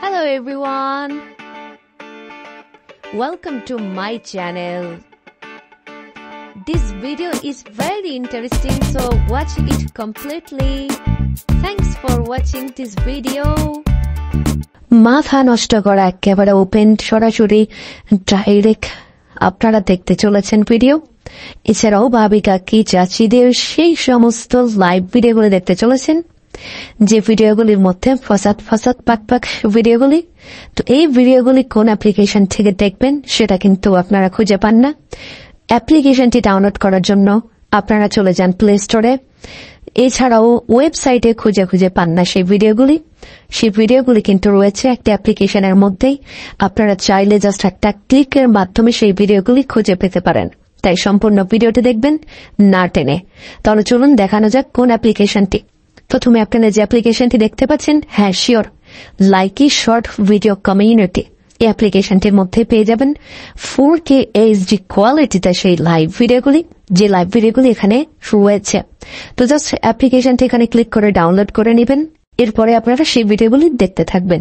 Hello everyone, welcome to my channel. This video is very interesting, so watch it completely. Thanks for watching this video. মাথা নষ্ট করা একেবারে open সরাসরি direct আপনারা দেখতে চলেছেন ভিডিও। এছাড়াও ভাবিকা কি চাচিদের সেই সমস্ত লাইভ ভিডিওগুলো দেখতে চলেছেন, যে ভিডিওগুলির মধ্যে ফসাদ পাক ভিডিওগুলি। তো এই ভিডিওগুলি কোন অ্যাপ্লিকেশন থেকে দেখবেন সেটা কিন্তু আপনারা খুঁজে পান না। অ্যাপ্লিকেশনটি ডাউনলোড করার জন্য আপনারা চলে যান প্লে স্টোরে। এছাড়াও ওয়েবসাইটে খুঁজে পান না সেই ভিডিওগুলি কিন্তু রয়েছে একটা অ্যাপ্লিকেশনের মধ্যেই। আপনারা চাইলে জাস্ট একটা ক্লিকের মাধ্যমে সেই ভিডিওগুলি খুঁজে পেতে পারেন। তাই সম্পূর্ণ ভিডিওটি দেখবেন না টেনে। তাহলে চলুন দেখানো যাক কোন অ্যাপ্লিকেশনটি। প্রথমে আপনারা যে অ্যাপ্লিকেশনটি দেখতে পাচ্ছেন, হ্যাঁ sure, Likee short video community. এই অ্যাপ্লিকেশনটির মধ্যে পেয়ে যাবেন 4K HD কোয়ালিটিতে সেই লাইভ ভিডিওগুলি, যে লাইভ ভিডিওগুলি এখানে রয়েছে। তো জাস্ট অ্যাপ্লিকেশনটি এখানে ক্লিক করে ডাউনলোড করে নেবেন। এরপরে আপনারা সেই ভিডিওগুলি দেখতে থাকবেন।